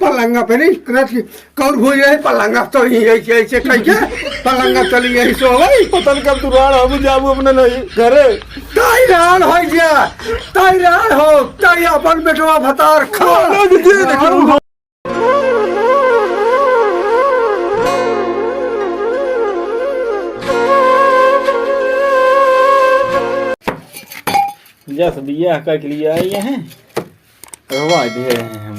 पलंगा पे नहीं कौन भूल रहे पलंगा तो ही ऐसे ऐसे कैसे पलंगा चली यही सो भाई पतन कब तू राण हम जाबू अपने नहीं घरे तैयार हो जा तैयार हो तै अपन बेटवा भतार खा जस बिया का के लिए आए हैं रवा दे हैं हम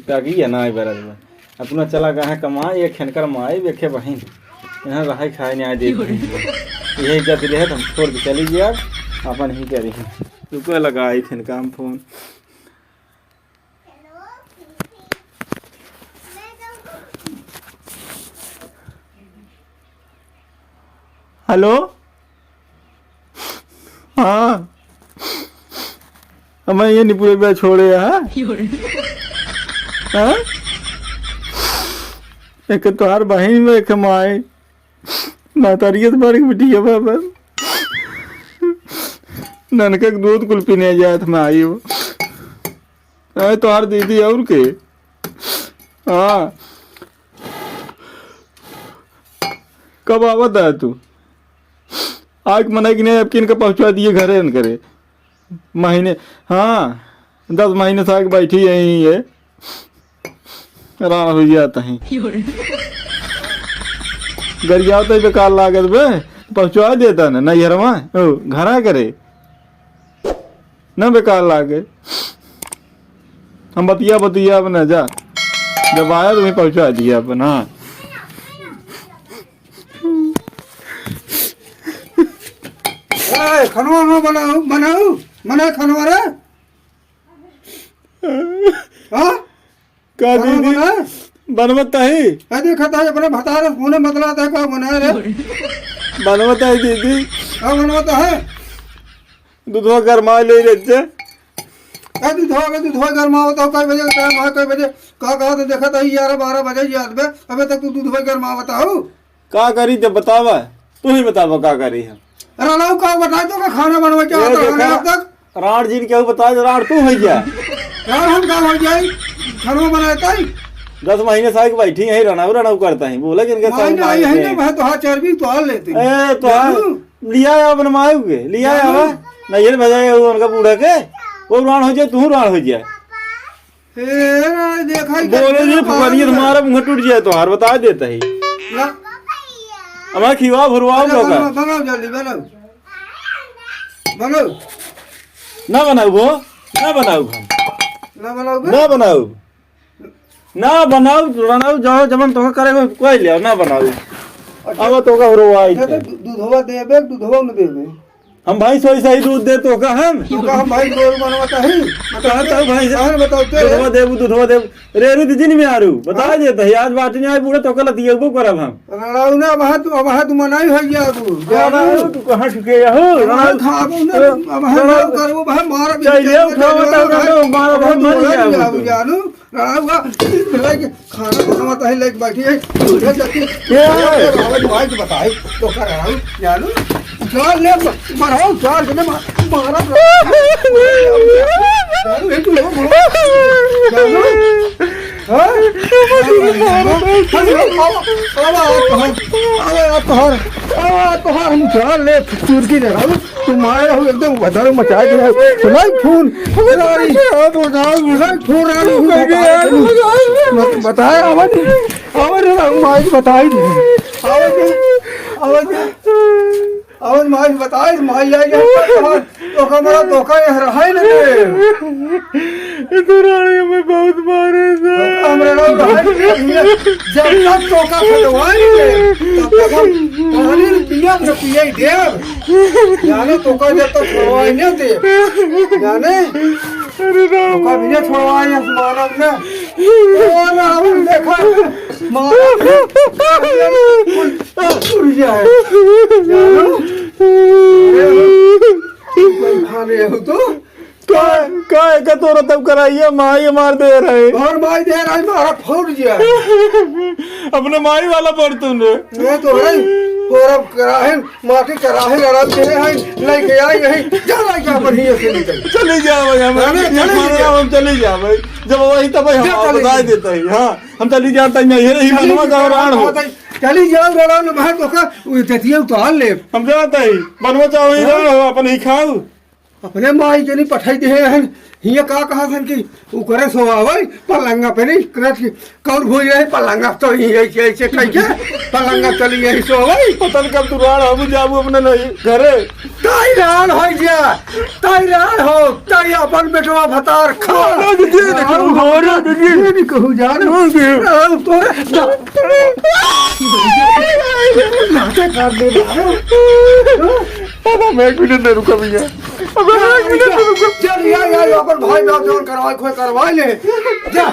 ताकि है ना बरद अपना चला गए कमाए एक खनकर माए देखे बहन यहाँ रहा खाए नहीं आए दे यही इज्जत रहे हम छोड़ के चली गया अपन ही करी रुको लगा आई थे काम फोन हेलो हाँ मैं ये नहीं पूरे बार छोड़े हाँ एक तो हर बहन में कमाए मातारियत बारी बिटी है बाबा ननका दूध कुल पीने जाए मैं आई हो अरे तो हर दीदी और के हाँ कब आवत है तू आग मना कि नहीं अब किन का पहुंचा दिए घरे न करे महीने हाँ 10 महीने से आगे बैठी यही है आराम हो जाता है गरिया तो बेकार लागत बे पहुंचा देता ना नैहरवा ओ घरा करे न बेकार लागे हम बतिया अपना जा जब आया तुम्हें पहुंचा दिया अपन हाँ खनवा बनाओ बनाओ मना खनवा रे हाँ का दीदी बनवता है देखता है अपने भतार मुने बतलाता है क्या बना रे बनवता है दीदी क्या बनवाता है दूधवा गरमा ले लेते दूधवा गरमा होता है कई बजे टाइम है कई बजे कहा तो देखा था 11-12 बजे याद में अबे तक तू दूधवा गरमा बताओ का करी जब बतावा तू ही बतावा का करी है राणाऊ का बताए तो का खाना बनवा क्या होता है अब तक राण जी ने क्या बताया राण तू है क्या यार हम काम हो जाए खाना बनाता है 10 महीने से आगे बैठी यही राणाऊ करता है बोला कि इनके साथ नहीं है ना मैं तो हाथ चर्बी तो हाल लेते ए तो लिया अपन मायू के लिया आवा नहीं ये भेजा उनका बूढ़ा के वो राण हो जाए तू राण हो जाए ए देखा ही बोले जी फकरिए तुम्हारा मुंह टूट जाए तो हार बता देता ही हमारा खिवा भरवाओ लोगा बनाओ जल्दी बनाओ बनाओ ना बनाओ वो ना बनाओ हम ना बनाओ ना बनाओ ना बनाओ बनाओ जाओ जमन तो करे कोई ले ना बनाओ अब तो का भरवाई दूधवा देबे दूधवा न देबे हम भाई सोई सही दूध दे तो का हम भाई गोर बनवाता है बताता भाई जान बताओ दूधवा देबू रेरू दिन में आरू बता देता है आज बात नहीं आई बूढ़ा तो कल दिएबो करब हम रणाऊ ना वहां तू मनाई हो गया तू कहां ठुके हो रणाऊ खाबो ना रणाऊ करबो भाई मार चाहिए उठाओ तो मार भाई मर गया जानू रणाऊ खाना बनवाता है लेके बैठी है दूध जाती भाई तो बताई तो का रणाऊ जानू चार ले मारो चार जने मारा जानू एक ले जानू हां हम चार ले चूर की रणाऊ तुम आए हो एकदम बदल मचा दिया सुनाई खून बताए आवाज बताई आवाज माई बताए माई आई तो हमारा धोखा रहा ही नहीं तो रानी में बहुत मारे जब तक धोखा खटवाएंगे तब तक हम पानी पिया न पिया देव जाने धोखा जब तक छुड़वाएंगे देव जाने धोखा भी नहीं छुड़वाए मानव ने हम देखा मानव जाए खाने हो तो काय का तोरा तब कराइए माई मार दे रहे और माई दे रहा है मारा फूट गया अपने माई वाला पर तूने मैं तो है पूरा कराहे माटी कराहे लड़ा दे हैं लेके आई यही जा लेके अपन ही से निकल चले जाओ हम चले जाओ भाई जब वही तब हम बता देते हैं हाँ हम चली जाते हैं ये रही बनवा का राण हो चली जाओ राण में तो का ततिया उतार ले हम जाते हैं बनवा चाहो ही राण हो अपन ही खाओ अपने माई के नहीं पठाई दे हैं हिया का कहा सन कि उ करे सोवावे पलंगा पे नहीं करत कौन हो जाए पलंगा तो ही ऐसे कह के पलंगा चली यही सोवावे पतन कब तू राण हो जाबू अपने नहीं घरे ताई राण हो जा ताई राण हो ताई अपन बेटवा भतार खा नहीं कहू जान तो नाटे कर दे अब मैं एक मिनट नहीं रुका भैया अब एक मिनट नहीं रुका चल यार अपन भाई ना जोन करवा ले जा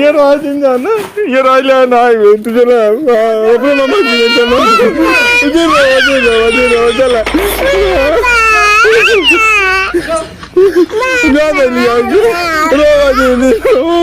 ये राज दिन जाना ये राज ले ना आए तुझे ना अपने मामा जी चलो तुझे चला ना दे लिया रो